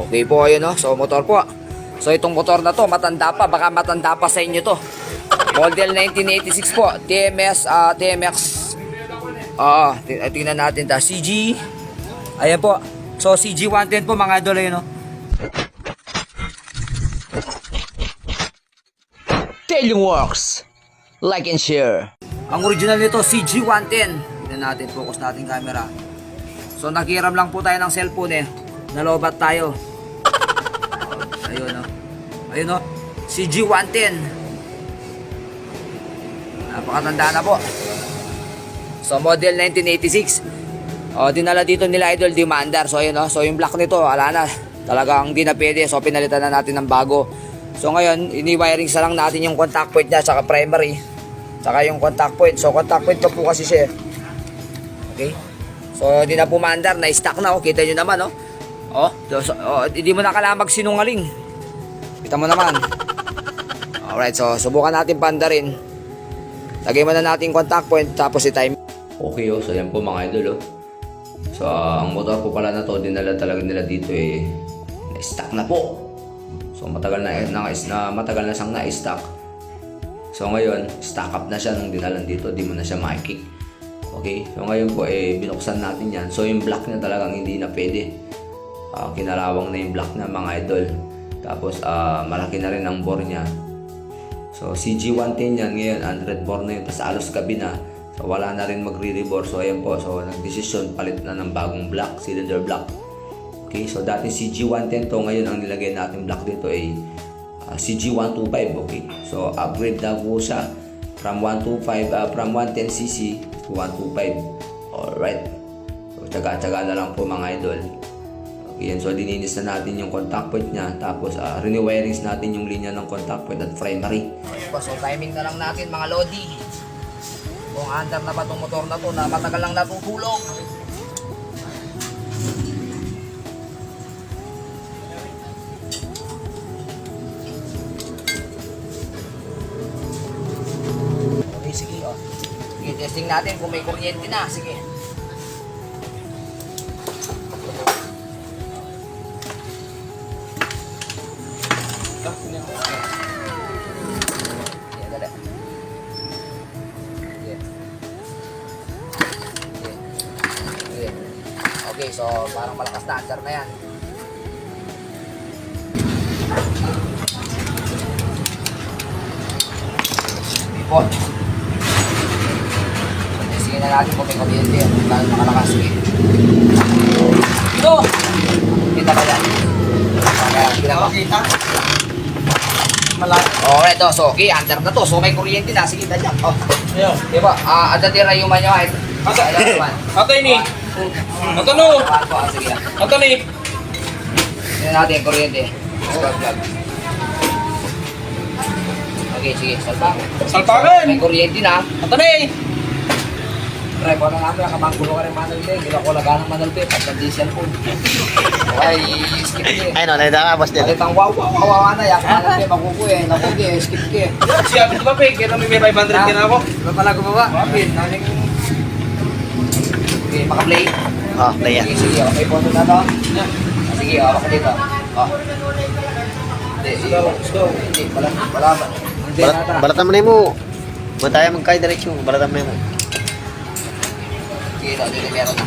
Okay po, ayun no. So motor po. So itong motor na to, matanda pa, baka matanda pa sa inyo to. Model 1986 po, TMX. Tingnan natin ta. CG. Ayan po. So CG 110 po mga idol, ayun no. Tailing Works. Like and share. Ang original nito, CG 110. Tingnan natin, focus natin camera. So nakiram lang po tayo ng cellphone eh. Nalobat tayo. Ayun no. Ayun no. CG 110. Napakatanda na po. So model 1986. Dinala dito nila idol Demandar. So ayun no. So yung black nito, ala na. Talagang hindi na pwede. So pinalitan na natin ng bago. So ngayon, ini-wiring sa lang natin yung contact point niya saka primary. Saka yung contact point. So contact point pa po kasi siya. Okay? So hindi na pumandar, na-stack na. Kita nyo naman, oh. Hindi mo na kailangan magsinungaling. Kita mo naman. Alright, so subukan natin pandarin. Lagay mo na natin contact point, tapos i-time. Okay, so yan po mga idol, oh. So ang motor po pala na to, dinala talaga nila dito eh. Na-stack na po. So matagal na siyang na-stack. So ngayon, stack up na siya nung dinalan dito, di mo na siya ma-kick. Okay, so ngayon po binuksan natin yan. So yung block niya talagang hindi na pwede. Kinalawang na yung block na mga idol. Tapos malaki na rin ang bore niya. So CG110 yan ngayon, 100 bore na yun. Tapos alos gabi na. So wala na rin magre-rebore. So ayan po, so nagdesisyon palit na ng bagong block, cylinder block. Okay, so dati CG110 to, ngayon ang nilagay natin block dito ay CG125. Okay, so upgrade na po siya from 110cc to 125. Alright, so tsaga-tsaga na lang po mga idol. Okay, so dininis na natin yung contact point nya, tapos rene-wirings natin yung linya ng contact point at primary. So timing na lang natin mga lodi kung andar na ba itong motor na to na matagal lang natutulog. Sige, testing natin kung may kuryente na. Sige. Okay, so parang malakas na answer na yan. Bipot. Sige na natin kung may kuryente. Lalo makalakas. Sige. Ito! Kita ba yan? Kita ba? Kita? Malaki. Alright, so okay, under na to. So may kuryente na. Sige, dyan. Diba? Ada tira yung manyo. Ato ini. Ato no. Sige. Ato ni. Tignan natin kuryente. Spark plug. Okay, sige. Salpakan. May kuryente na. Ato ni. Try ko na namin, nakamanggulo ka rin manal din. Hindi ko laga ng manal din, pag diesel po. Okay, skip din. Ay no, nalita ka, boss din. Palitang wow, na, yak manal din, makukuya, nakukuya, skip din. Siya, ito ba, Peg? Kaya may 500 ka na ako. Ba pala gumawa? Wapin, naling... Okay, maka-play. Play yan. Sige, okay, photo na to. Sige, baka dito. Hindi, wala. Balatan mo na mo. Ba't tayo magkaya diretsyo? Balatan mo na mo. Sige, ito, meron na.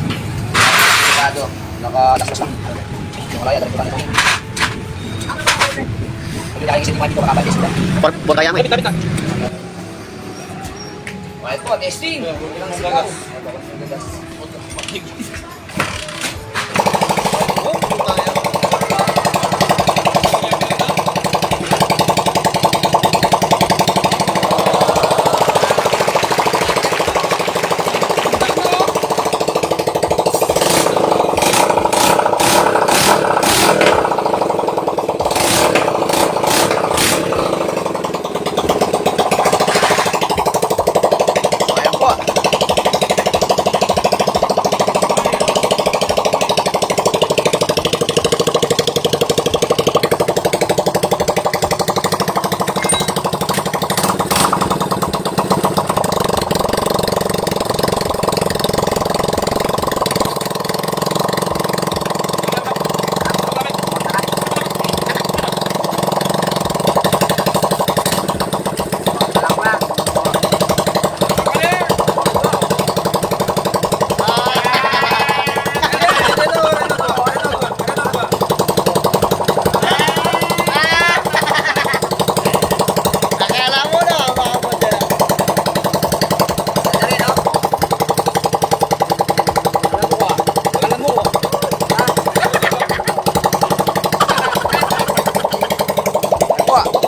Delikado, naka-lakos lang. Wala yan, dali ko. Hindi tayo kasi dimandi ko, makabagis ko. Buat kaya mo eh. Alright po, testing. Ilang sigaw.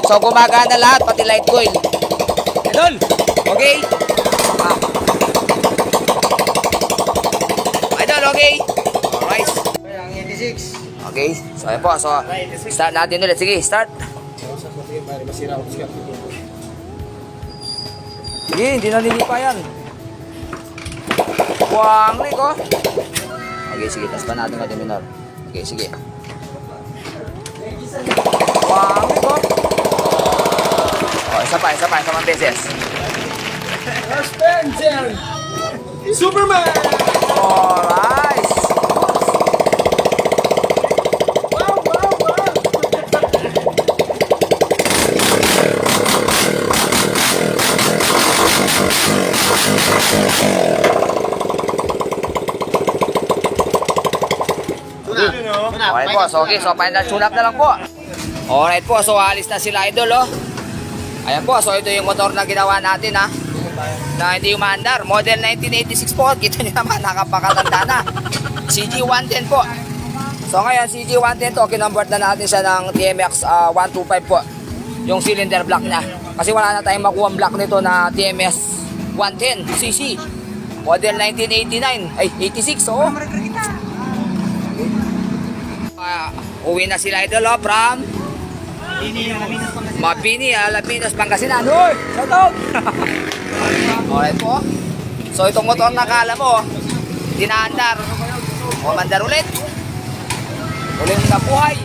So gumagana lahat, pati light coil. Idol! Okay? Ah. Idol, okay? Alright. Ang 86. Okay, so ayan po. So, start natin ulit. Sige, start. Sige, hindi na nilipa yan. Buwang lik, oh. Okay, sige. Tas pa natin natin minor. Okay, sige. Buwang lik, oh. Oh, isa pa, isa pang beses. Suspension! Superman! Alright. Wow, wow, wow! Okay po, so okay, so final tune up na lang po. Alright po, so alis na sila idol, oh. Ayan po, so ito yung motor na ginawa natin, ha. Na hindi umaandar. Model 1986 po, kita nyo naman, nakapakatanda na. CG110 po. So ngayon, CG110 to, kinonvert na natin siya ng TMX 125 po. Yung cylinder block niya. Kasi wala na tayong makuha ang block nito na TMS 110 cc. Model 1989, ay 86, oo. Uwi na sila idol, oh, from Mabini, Alapinos, Pangasinan. Uy! Shout out! Alright po. So itong motor na kala mo, dinaandar. O mandar ulit. Uling nabuhay.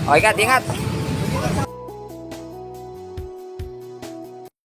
Okay ka, ingat.